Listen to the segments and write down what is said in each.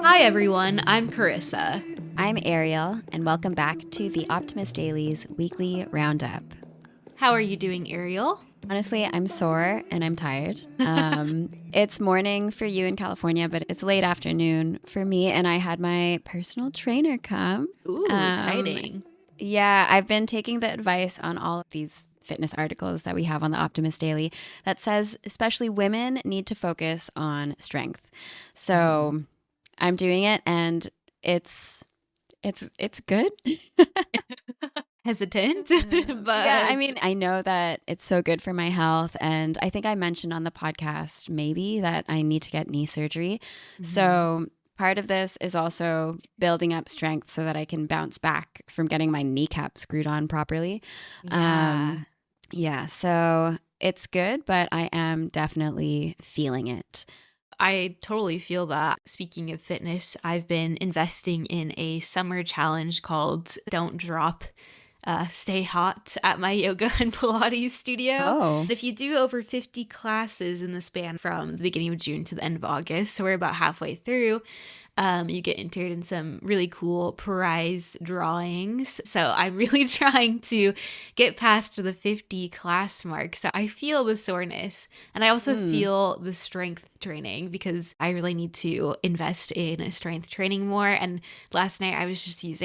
Hi everyone, I'm Karissa. I'm Arielle, and welcome back to the Optimist Daily's weekly roundup. How are you doing, Arielle? Honestly, I'm sore and I'm tired. It's morning for you in California, but it's late afternoon for me, and I had my personal trainer come. Ooh, exciting. Yeah, I've been taking the advice on all of these fitness articles that we have on the Optimist Daily that says especially women need to focus on strength. So I'm doing it, and it's good. Hesitant, but yeah, I mean, I know that it's so good for my health, and I think I mentioned on the podcast maybe that I need to get knee surgery. So part of this is also building up strength so that I can bounce back from getting my kneecap screwed on properly. yeah. So it's good, but I am definitely feeling it. I totally feel that. Speaking of fitness, I've been investing in a summer challenge called Don't Drop, Stay Hot at my yoga and Pilates studio. Oh. And if you do over 50 classes in the span from the beginning of June to the end of August, so we're about halfway through, you get entered in some really cool prize drawings. So I'm really trying to get past the 50 class mark. So I feel the soreness, and I also feel the strength training because I really need to invest in strength training more. And last night I was just I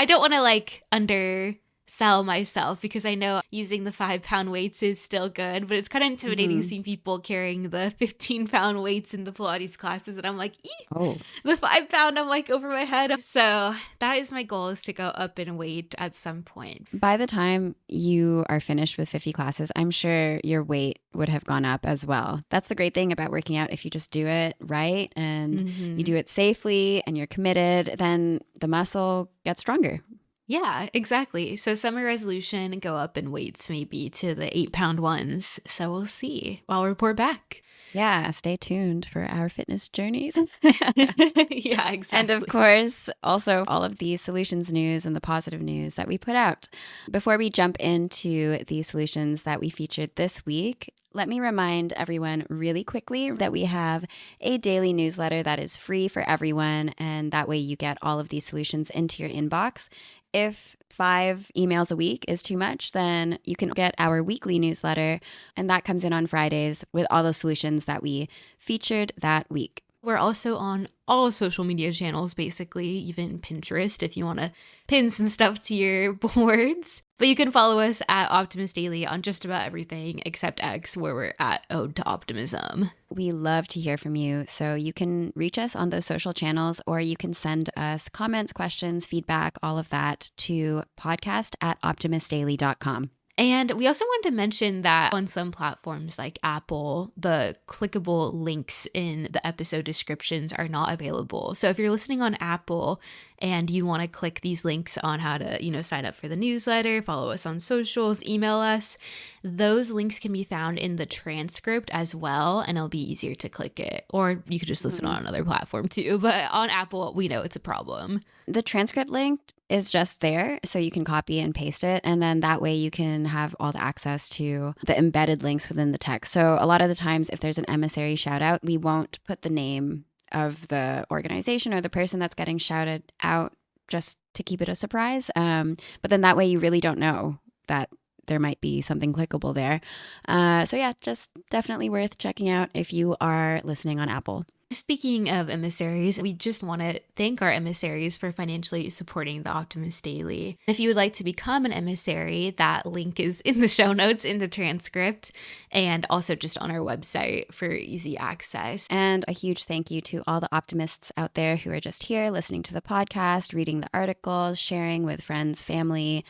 don't want to undersell myself because I know using the 5-pound weights is still good, but it's kind of intimidating seeing people carrying the 15-pound weights in the Pilates classes, and I'm like, the 5-pound, I'm like over my head. So that is my goal, is to go up in weight at some point. By the time you are finished with 50 classes, I'm sure your weight would have gone up as well. That's the great thing about working out. If you just do it right and you do it safely and you're committed, then the muscle gets stronger. Yeah, exactly. So summer resolution, go up in weights maybe to the 8-pound ones. So we'll see. I'll report back. Yeah, stay tuned for our fitness journeys. Yeah, exactly. And of course, also all of the solutions news and the positive news that we put out. Before we jump into the solutions that we featured this week, let me remind everyone really quickly that we have a daily newsletter that is free for everyone, and that way you get all of these solutions into your inbox. If 5 emails a week is too much, then you can get our weekly newsletter, and that comes in on Fridays with all the solutions that we featured that week. We're also on all social media channels, basically, even Pinterest if you want to pin some stuff to your boards. But you can follow us at Optimist Daily on just about everything except X, where we're at Ode to Optimism. We love to hear from you, so you can reach us on those social channels, or you can send us comments, questions, feedback, all of that to podcast@optimistdaily.com. And we also wanted to mention that on some platforms like Apple, the clickable links in the episode descriptions are not available. So if you're listening on Apple and you want to click these links on how to, sign up for the newsletter, follow us on socials, email us, those links can be found in the transcript as well, and it'll be easier to click it. Or you could just listen on another platform too. But on Apple, we know it's a problem. The transcript link is just there, so you can copy and paste it, and then that way you can have all the access to the embedded links within the text. So a lot of the times, if there's an Emissary shout out, we won't put the name of the organization or the person that's getting shouted out, just to keep it a surprise. But then that way you really don't know that there might be something clickable there. So yeah, just definitely worth checking out if you are listening on Apple. Speaking of emissaries, we just want to thank our emissaries for financially supporting the Optimist Daily. If you would like to become an emissary, that link is in the show notes, in the transcript, and also just on our website for easy access. And a huge thank you to all the optimists out there who are just here listening to the podcast, reading the articles, sharing with friends, family,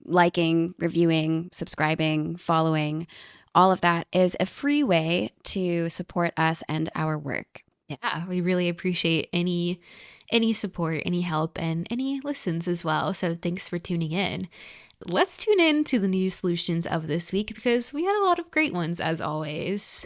liking, reviewing, subscribing, following. All of that is a free way to support us and our work. Yeah, we really appreciate any support, any help, and any listens as well. So thanks for tuning in. Let's tune in to the new solutions of this week because we had a lot of great ones as always.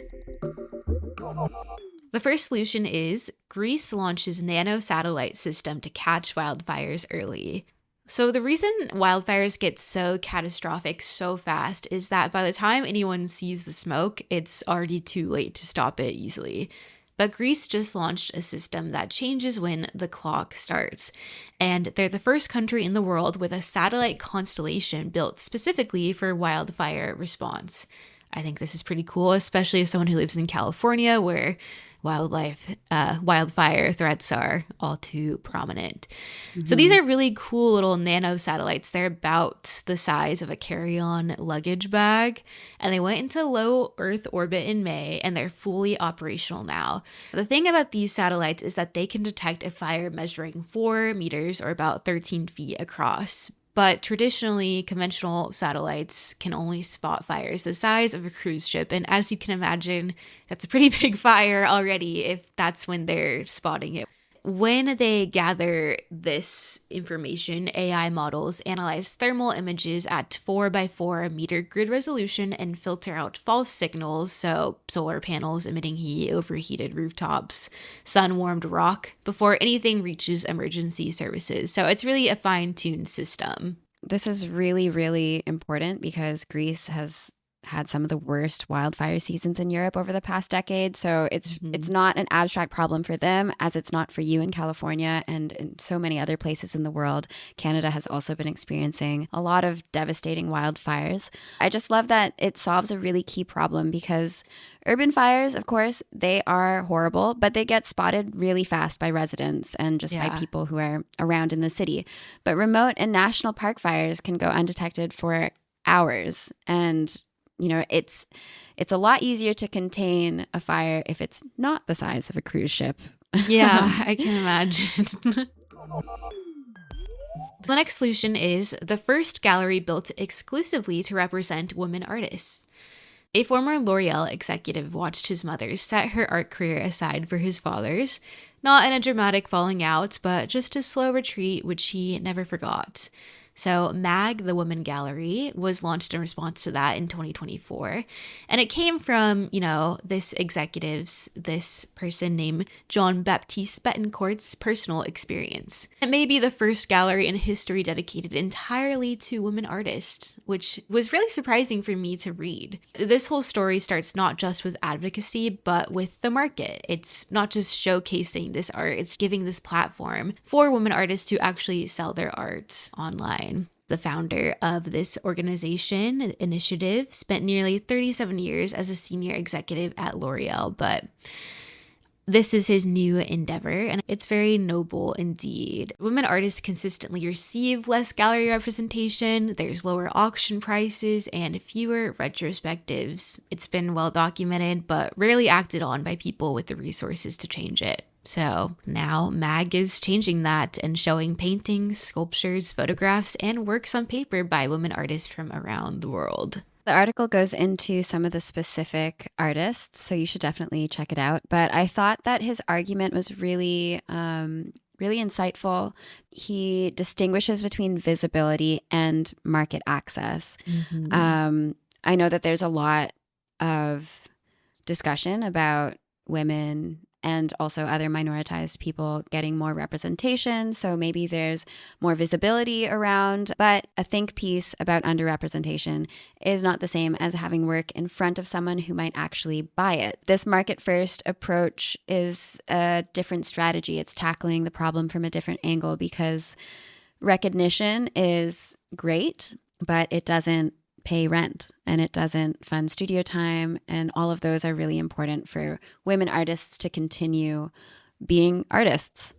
The first solution is Greece launches nano satellite system to catch wildfires early. So the reason wildfires get so catastrophic so fast is that by the time anyone sees the smoke, it's already too late to stop it easily. But Greece just launched a system that changes when the clock starts. And they're the first country in the world with a satellite constellation built specifically for wildfire response. I think this is pretty cool, especially as someone who lives in California where wildfire threats are all too prominent. So these are really cool little nano satellites. They're about the size of a carry-on luggage bag, and they went into low Earth orbit in May, and they're fully operational now. The thing about these satellites is that they can detect a fire measuring 4 meters or about 13 feet across. But traditionally, conventional satellites can only spot fires the size of a cruise ship. And as you can imagine, that's a pretty big fire already if that's when they're spotting it. When they gather this information, AI models analyze thermal images at 4x4 meter grid resolution and filter out false signals, so solar panels emitting heat, overheated rooftops, sun-warmed rock, before anything reaches emergency services. So it's really a fine-tuned system. This is really, really important because Greece has had some of the worst wildfire seasons in Europe over the past decade. So it's not an abstract problem for them, as it's not for you in California and in so many other places in the world. Canada has also been experiencing a lot of devastating wildfires. I just love that it solves a really key problem because urban fires, of course, they are horrible, but they get spotted really fast by residents and just by people who are around in the city. But remote and national park fires can go undetected for hours, and it's a lot easier to contain a fire if it's not the size of a cruise ship. Yeah, I can imagine. The next solution is the first gallery built exclusively to represent women artists. A former L'Oreal executive watched his mother set her art career aside for his father's, not in a dramatic falling out, but just a slow retreat which he never forgot. So MAG, the Women Gallery, was launched in response to that in 2024. And it came from, this person named Jean-Baptiste Betancourt's personal experience. It may be the first gallery in history dedicated entirely to women artists, which was really surprising for me to read. This whole story starts not just with advocacy, but with the market. It's not just showcasing this art, it's giving this platform for women artists to actually sell their art online. The founder of this organization, initiative, spent nearly 37 years as a senior executive at L'Oreal, but this is his new endeavor, and it's very noble indeed. Women artists consistently receive less gallery representation, there's lower auction prices, and fewer retrospectives. It's been well documented, but rarely acted on by people with the resources to change it. So now MAG is changing that and showing paintings, sculptures, photographs, and works on paper by women artists from around the world. The article goes into some of the specific artists, so you should definitely check it out. But I thought that his argument was really insightful. He distinguishes between visibility and market access. I know that there's a lot of discussion about women and also other minoritized people getting more representation. So maybe there's more visibility around, but a think piece about underrepresentation is not the same as having work in front of someone who might actually buy it. This market first approach is a different strategy. It's tackling the problem from a different angle because recognition is great, but it doesn't pay rent and it doesn't fund studio time, and all of those are really important for women artists to continue being artists.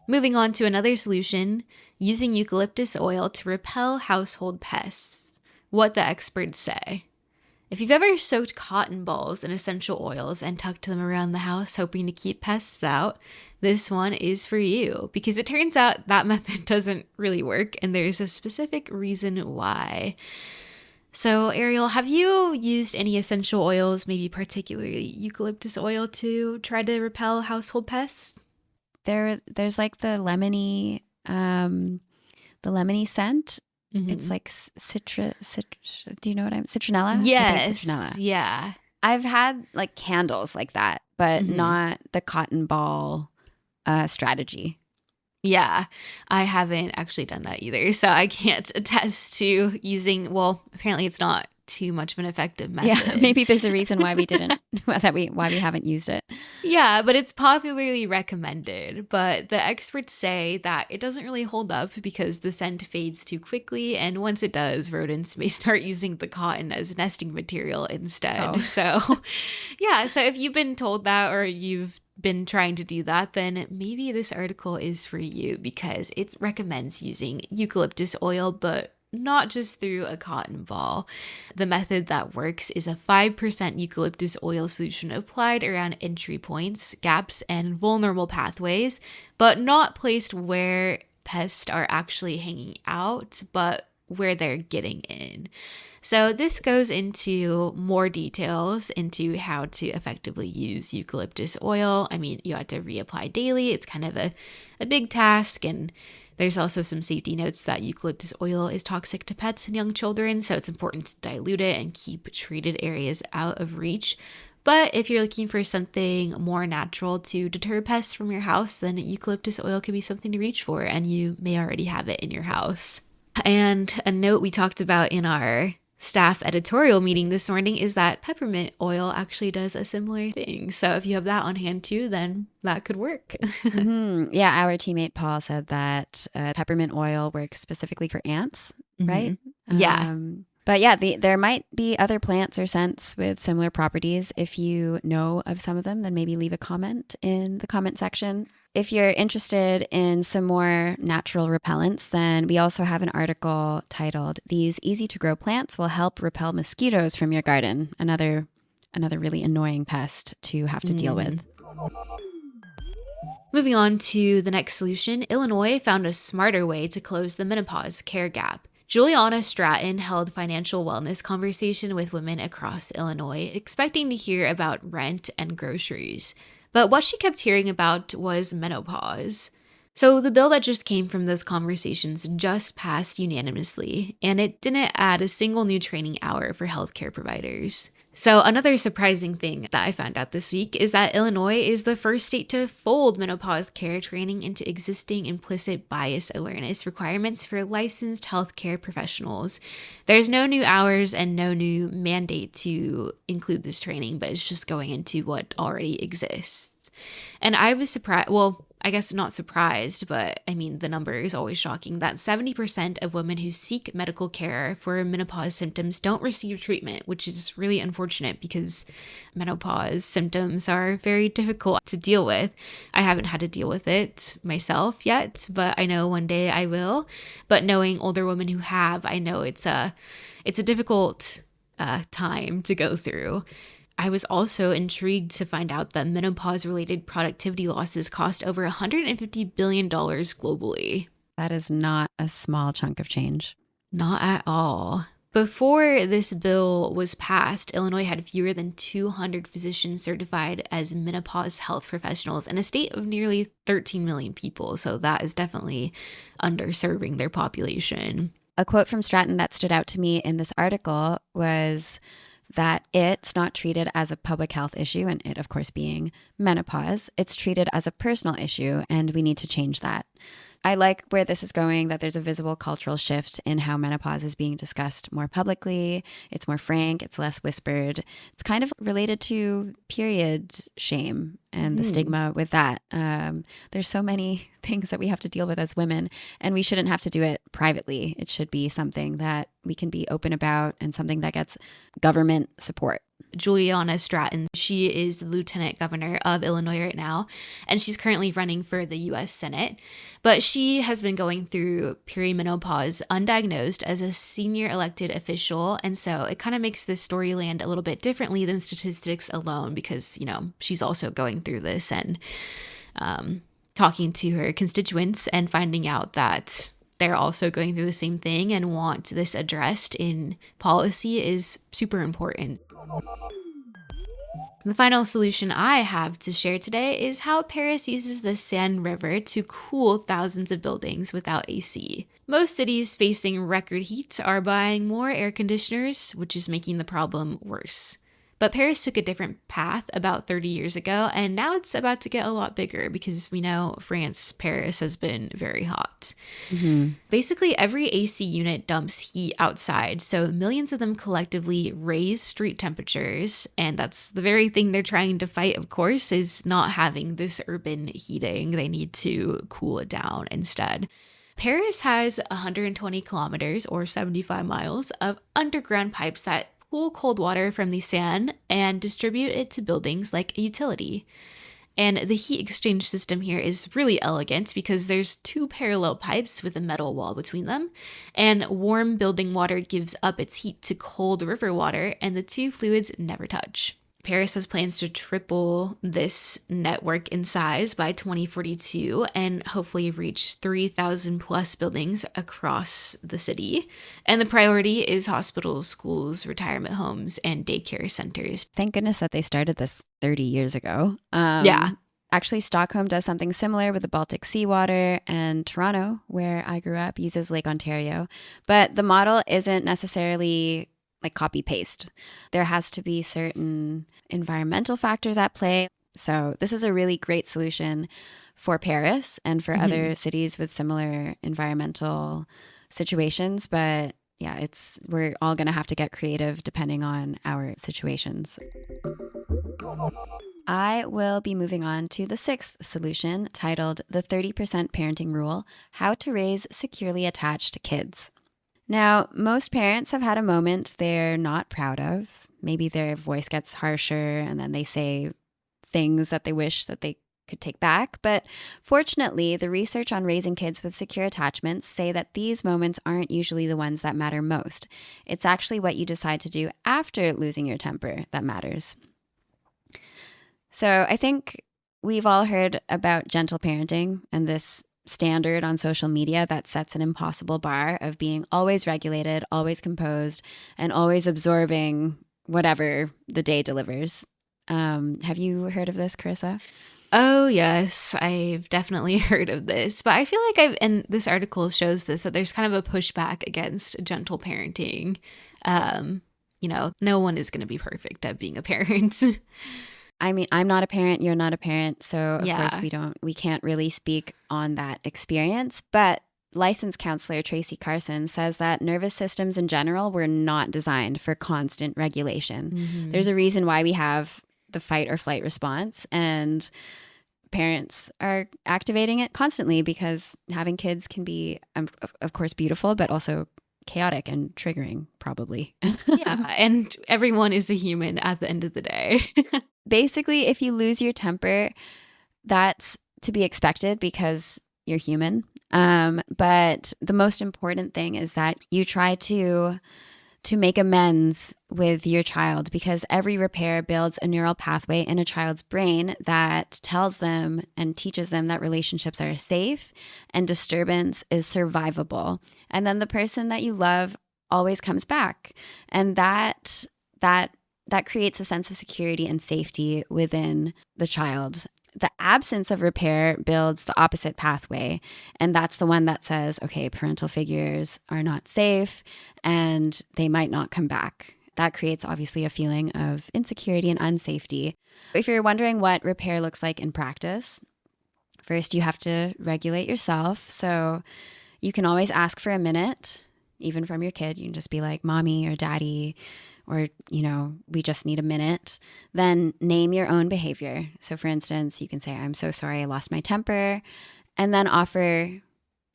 Moving on to another solution, using eucalyptus oil to repel household pests. What the experts say. If you've ever soaked cotton balls in essential oils and tucked them around the house hoping to keep pests out, this one is for you, because it turns out that method doesn't really work, and there's a specific reason why. So, Arielle, have you used any essential oils, maybe particularly eucalyptus oil, to try to repel household pests? There's like the lemony scent. It's like do you know what citronella? Yes. Citronella. Yeah. I've had like candles like that, but not the cotton ball strategy. Yeah, I haven't actually done that either, so I can't attest to using, well, apparently it's not too much of an effective Yeah, method. maybe there's a reason why we didn't, why we haven't used it. Yeah, but it's popularly recommended. But the experts say that it doesn't really hold up because the scent fades too quickly. And once it does, rodents may start using the cotton as nesting material instead. Oh. So, yeah, so if you've been told that or you've been trying to do that, then maybe this article is for you because it recommends using eucalyptus oil, but not just through a cotton ball. The method that works is a 5% eucalyptus oil solution applied around entry points, gaps, and vulnerable pathways, but not placed where pests are actually hanging out, but where they're getting in. So this goes into more details into how to effectively use eucalyptus oil. I mean, you have to reapply daily. It's kind of a big task, and there's also some safety notes that eucalyptus oil is toxic to pets and young children, so it's important to dilute it and keep treated areas out of reach. But if you're looking for something more natural to deter pests from your house, then eucalyptus oil could be something to reach for, and you may already have it in your house. And a note we talked about in our staff editorial meeting this morning is that peppermint oil actually does a similar thing. So if you have that on hand too, then that could work. Yeah, our teammate Paul said that peppermint oil works specifically for ants, right? Yeah. But yeah, there might be other plants or scents with similar properties. If you know of some of them, then maybe leave a comment in the comment section. If you're interested in some more natural repellents, then we also have an article titled "These Easy to Grow Plants Will Help Repel Mosquitoes from Your Garden." Another really annoying pest to have to deal with. Moving on to the next solution, Illinois found a smarter way to close the menopause care gap. Juliana Stratton held financial wellness conversation with women across Illinois, expecting to hear about rent and groceries. But what she kept hearing about was menopause. So the bill that just came from those conversations just passed unanimously, and it didn't add a single new training hour for healthcare providers. So another surprising thing that I found out this week is that Illinois is the first state to fold menopause care training into existing implicit bias awareness requirements for licensed healthcare professionals. There's no new hours and no new mandate to include this training, but it's just going into what already exists. And I was surprised, well, I guess not surprised, but I mean, the number is always shocking that 70% of women who seek medical care for menopause symptoms don't receive treatment, which is really unfortunate because menopause symptoms are very difficult to deal with. I haven't had to deal with it myself yet, but I know one day I will. But knowing older women who have, I know it's a difficult time to go through. I was also intrigued to find out that menopause-related productivity losses cost over $150 billion globally. That is not a small chunk of change. Not at all. Before this bill was passed, Illinois had fewer than 200 physicians certified as menopause health professionals in a state of nearly 13 million people. So that is definitely underserving their population. A quote from Stratton that stood out to me in this article was that it's not treated as a public health issue, and it, of course, being menopause, it's treated as a personal issue, and we need to change that. I like where this is going, that there's a visible cultural shift in how menopause is being discussed more publicly. It's more frank, it's less whispered. It's kind of related to period shame and the stigma with that. There's so many things that we have to deal with as women, and we shouldn't have to do it privately. It should be something that we can be open about and something that gets government support. Juliana Stratton, she is the lieutenant governor of Illinois right now, and she's currently running for the U.S. Senate. But she has been going through perimenopause undiagnosed as a senior elected official, and so it kind of makes this story land a little bit differently than statistics alone because, you know, she's also going through this and talking to her constituents and finding out that they're also going through the same thing and want this addressed in policy is super important. The final solution I have to share today is how Paris uses the Seine River to cool thousands of buildings without AC. Most cities facing record heat are buying more air conditioners, which is making the problem worse. But Paris took a different path about 30 years ago, and now it's about to get a lot bigger because we know France, Paris has been very hot. Mm-hmm. Basically, every AC unit dumps heat outside, so millions of them collectively raise street temperatures, and that's the very thing they're trying to fight, of course, is not having this urban heating. They need to cool it down instead. Paris has 120 kilometers or 75 miles of underground pipes that pull cold water from the Seine and distribute it to buildings like a utility. And the heat exchange system here is really elegant because there's two parallel pipes with a metal wall between them, and warm building water gives up its heat to cold river water, and the two fluids never touch. Paris has plans to triple this network in size by 2042 and hopefully reach 3,000 plus buildings across the city. And the priority is hospitals, schools, retirement homes, and daycare centers. Thank goodness that they started this 30 years ago. Yeah. Actually, Stockholm does something similar with the Baltic seawater, and Toronto, where I grew up, uses Lake Ontario. But the model isn't necessarily like copy paste. There has to be certain environmental factors at play. So this is a really great solution for Paris and for other cities with similar environmental situations. But yeah, we're all going to have to get creative depending on our situations. I will be moving on to the sixth solution, titled The 30% Parenting Rule: How to Raise Securely Attached Kids. Now, most parents have had a moment they're not proud of. Maybe their voice gets harsher and then they say things that they wish that they could take back. But fortunately, the research on raising kids with secure attachments say that these moments aren't usually the ones that matter most. It's actually what you decide to do after losing your temper that matters. So I think we've all heard about gentle parenting and this standard on social media that sets an impossible bar of being always regulated, always composed, and always absorbing whatever the day delivers. Have you heard of this, Karissa? Oh, yes, I've definitely heard of this. But I feel like and this article shows this, that there's kind of a pushback against gentle parenting. No one is going to be perfect at being a parent. I mean, I'm not a parent, you're not a parent, so of course we can't really speak on that experience. But licensed counselor Tracy Carson says that nervous systems in general were not designed for constant regulation. Mm-hmm. There's a reason why we have the fight or flight response, and parents are activating it constantly because having kids can be, of course, beautiful, but also chaotic and triggering, probably. Yeah, and everyone is a human at the end of the day. Basically, if you lose your temper, that's to be expected because you're human. But the most important thing is that you try to make amends with your child, because every repair builds a neural pathway in a child's brain that tells them and teaches them that relationships are safe and disturbance is survivable. And then the person that you love always comes back. And that creates a sense of security and safety within the child. The absence of repair builds the opposite pathway, and that's the one that says, okay, parental figures are not safe and they might not come back. That creates obviously a feeling of insecurity and unsafety. If you're wondering what repair looks like in practice, first you have to regulate yourself. So you can always ask for a minute, even from your kid. You can just be like, mommy or daddy, or, we just need a minute. Then name your own behavior. So for instance, you can say, I'm so sorry I lost my temper, and then offer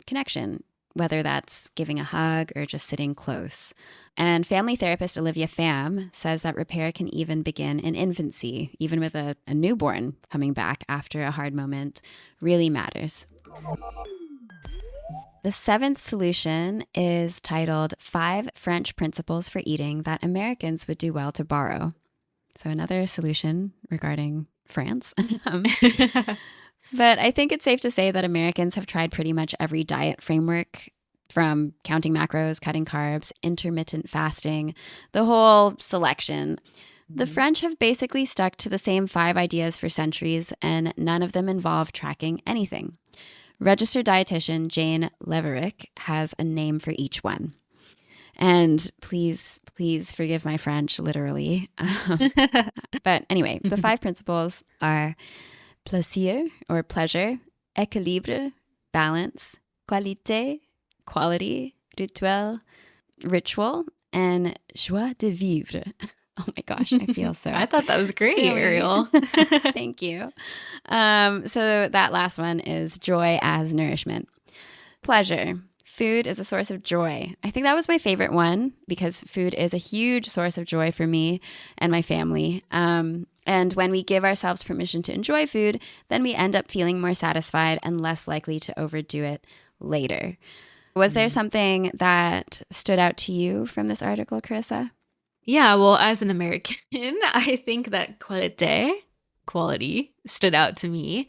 connection, whether that's giving a hug or just sitting close. And family therapist Olivia Pham says that repair can even begin in infancy, even with a newborn coming back after a hard moment really matters. The seventh solution is titled 5 French Principles for Eating That Americans Would Do Well to Borrow. So another solution regarding France. But I think it's safe to say that Americans have tried pretty much every diet framework, from counting macros, cutting carbs, intermittent fasting, the whole selection. The French have basically stuck to the same 5 ideas for centuries, and none of them involve tracking anything. Registered dietitian Jane Leverick has a name for each one. And please forgive my French, literally. But anyway, the 5 principles are plaisir, or pleasure, équilibre, balance, qualité, quality, ritual, and joie de vivre. Oh my gosh, I feel so. I thought that was great, silly. Arielle. Thank you. So that last one is joy as nourishment. Pleasure. Food is a source of joy. I think that was my favorite one because food is a huge source of joy for me and my family. And when we give ourselves permission to enjoy food, then we end up feeling more satisfied and less likely to overdo it later. Was there something that stood out to you from this article, Karissa? Yeah, well, as an American, I think that quality stood out to me.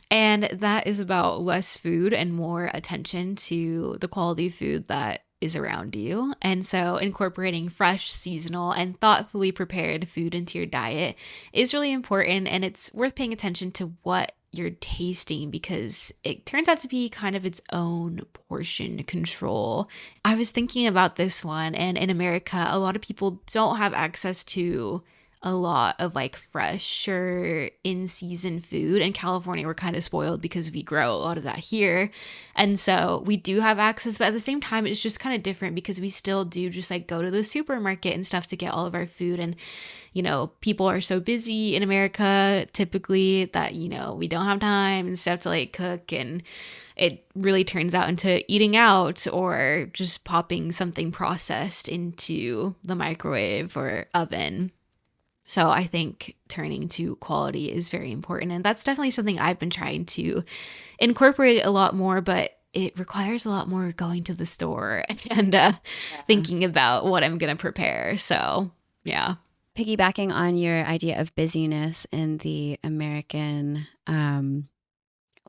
And that is about less food and more attention to the quality of food that is around you. And so incorporating fresh, seasonal, and thoughtfully prepared food into your diet is really important. And it's worth paying attention to what you're tasting because it turns out to be kind of its own portion control. I was thinking about this one, and in America, a lot of people don't have access to a lot of like fresh or in-season food. In California, we're kind of spoiled because we grow a lot of that here. And so we do have access, but at the same time, it's just kind of different because we still do just like go to the supermarket and stuff to get all of our food. And, you know, people are so busy in America typically that, you know, we don't have time and stuff to like cook, and it really turns out into eating out or just popping something processed into the microwave or oven. So I think turning to quality is very important. And that's definitely something I've been trying to incorporate a lot more, but it requires a lot more going to the store and thinking about what I'm going to prepare. So, yeah. Piggybacking on your idea of busyness in the American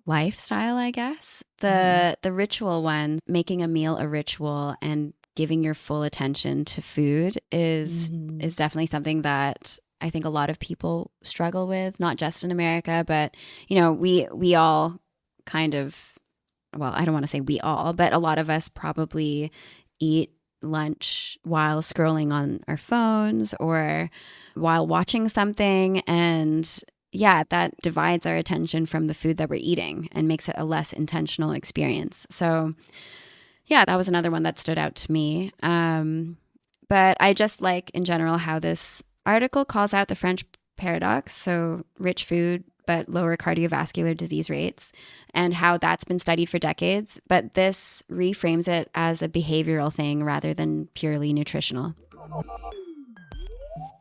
lifestyle, I guess, the ritual one, making a meal a ritual and giving your full attention to food is definitely something that I think a lot of people struggle with, not just in America, but, you know, we all kind of, well, I don't want to say we all, but a lot of us probably eat lunch while scrolling on our phones or while watching something. And yeah, that divides our attention from the food that we're eating and makes it a less intentional experience. So yeah, that was another one that stood out to me. But I just like in general how this article calls out the French paradox, so rich food but lower cardiovascular disease rates, and how that's been studied for decades. But this reframes it as a behavioral thing rather than purely nutritional.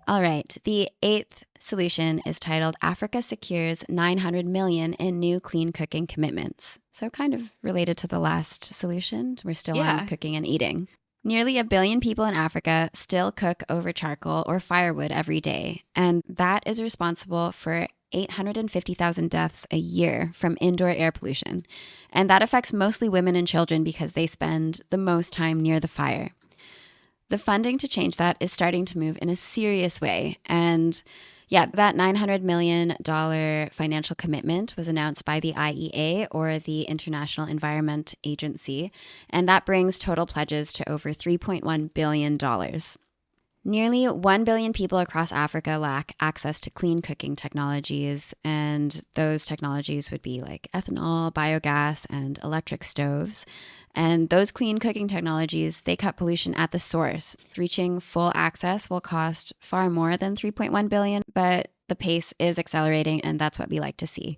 All right, the 8th solution is titled Africa Secures 900 million in New Clean Cooking Commitments. So kind of related to the last solution. We're still on cooking and eating. Nearly 1 billion people in Africa still cook over charcoal or firewood every day, and that is responsible for 850,000 deaths a year from indoor air pollution. And that affects mostly women and children because they spend the most time near the fire. The funding to change that is starting to move in a serious way. And yeah, that $900 million financial commitment was announced by the IEA, or the International Environment Agency, and that brings total pledges to over $3.1 billion. Nearly 1 billion people across Africa lack access to clean cooking technologies, and those technologies would be like ethanol, biogas, and electric stoves. And those clean cooking technologies, they cut pollution at the source. Reaching full access will cost far more than $3.1 billion, but the pace is accelerating, and that's what we like to see.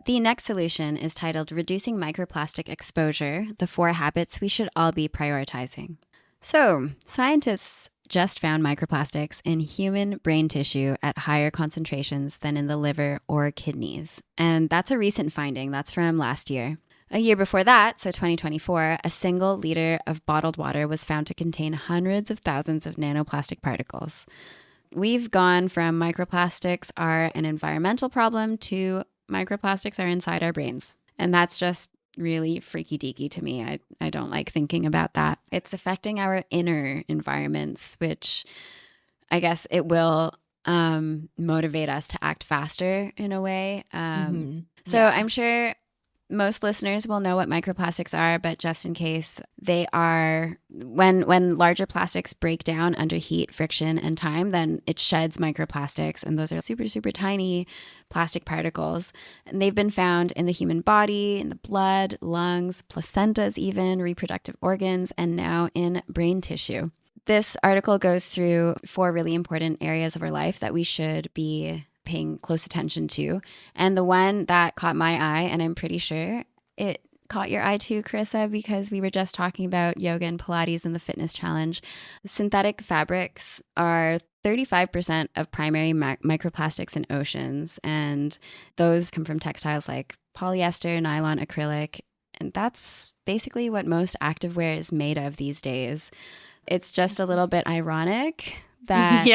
The next solution is titled Reducing Microplastic Exposure, the 4 Habits We Should All Be Prioritizing. So, scientists just found microplastics in human brain tissue at higher concentrations than in the liver or kidneys. And that's a recent finding. That's from last year. A year before that, so 2024, a single liter of bottled water was found to contain hundreds of thousands of nanoplastic particles. We've gone from microplastics are an environmental problem to microplastics are inside our brains. And that's just really freaky deaky to me. I don't like thinking about that. It's affecting our inner environments, which I guess it will motivate us to act faster in a way. So I'm sure Most listeners will know what microplastics are, but just in case, they are when larger plastics break down under heat, friction, and time, then it sheds microplastics, and those are super, super tiny plastic particles. And they've been found in the human body, in the blood, lungs, placentas even, reproductive organs, and now in brain tissue. This article goes through 4 really important areas of our life that we should be paying close attention to. And the one that caught my eye, and I'm pretty sure it caught your eye too, Karissa, because we were just talking about yoga and Pilates and the fitness challenge. Synthetic fabrics are 35% of primary microplastics in oceans. And those come from textiles like polyester, nylon, acrylic. And that's basically what most activewear is made of these days. It's just a little bit ironic that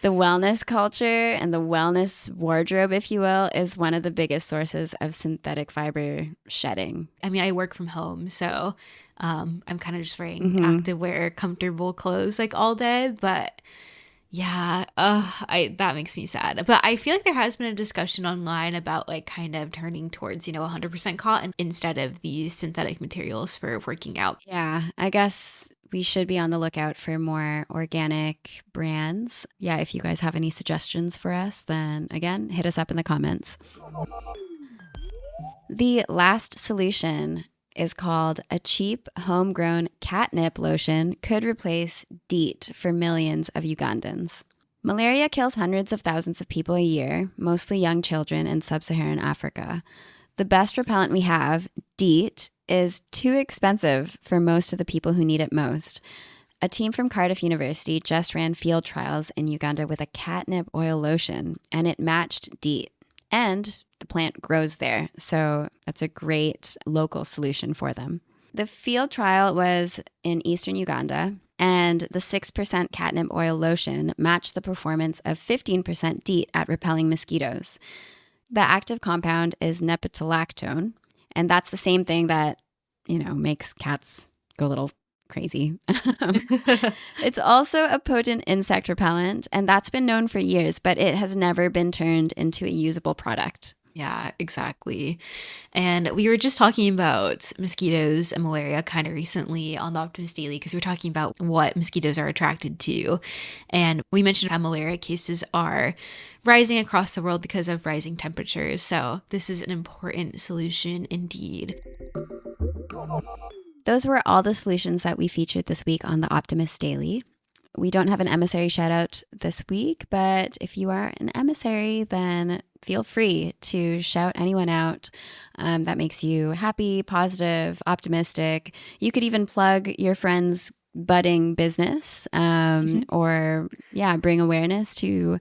the wellness culture and the wellness wardrobe, if you will, is one of the biggest sources of synthetic fiber shedding. I mean, I work from home, so I'm kind of just wearing activewear, comfortable clothes like all day. But yeah, that makes me sad. But I feel like there has been a discussion online about like kind of turning towards, 100% cotton instead of these synthetic materials for working out. Yeah, I guess we should be on the lookout for more organic brands. Yeah, if you guys have any suggestions for us, then again, hit us up in the comments. The last solution is called a cheap homegrown catnip lotion could replace DEET for millions of Ugandans. Malaria kills hundreds of thousands of people a year, mostly young children in sub-Saharan Africa. The best repellent we have, DEET, is too expensive for most of the people who need it most. A team from Cardiff University just ran field trials in Uganda with a catnip oil lotion, and it matched DEET. And the plant grows there, so that's a great local solution for them. The field trial was in eastern Uganda, and the 6% catnip oil lotion matched the performance of 15% DEET at repelling mosquitoes. The active compound is nepetalactone, and that's the same thing that, makes cats go a little crazy. It's also a potent insect repellent, and that's been known for years, but it has never been turned into a usable product. Yeah, exactly. And we were just talking about mosquitoes and malaria kind of recently on the Optimist Daily because we were talking about what mosquitoes are attracted to. And we mentioned how malaria cases are rising across the world because of rising temperatures. So this is an important solution indeed. Those were all the solutions that we featured this week on the Optimist Daily. We don't have an emissary shout out this week, but if you are an emissary, then feel free to shout anyone out that makes you happy, positive, optimistic. You could even plug your friend's budding business or bring awareness to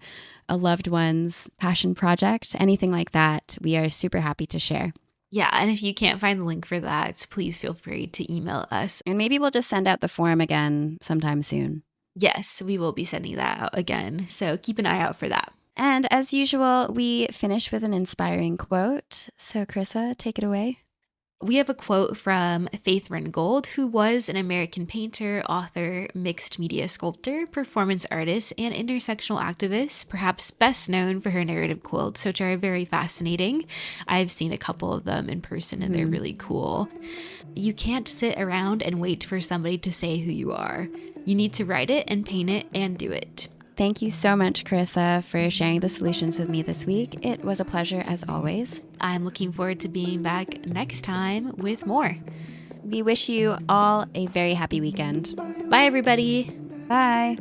a loved one's passion project, anything like that. We are super happy to share. Yeah, and if you can't find the link for that, please feel free to email us. And maybe we'll just send out the form again sometime soon. Yes, we will be sending that out again, so keep an eye out for that. And as usual, we finish with an inspiring quote. So Karissa, take it away. We have a quote from Faith Ringgold, who was an American painter, author, mixed media sculptor, performance artist, and intersectional activist, perhaps best known for her narrative quilts, which are very fascinating. I've seen a couple of them in person, and they're really cool. You can't sit around and wait for somebody to say who you are. You need to write it and paint it and do it. Thank you so much, Karissa, for sharing the solutions with me this week. It was a pleasure as always. I'm looking forward to being back next time with more. We wish you all a very happy weekend. Bye, everybody. Bye.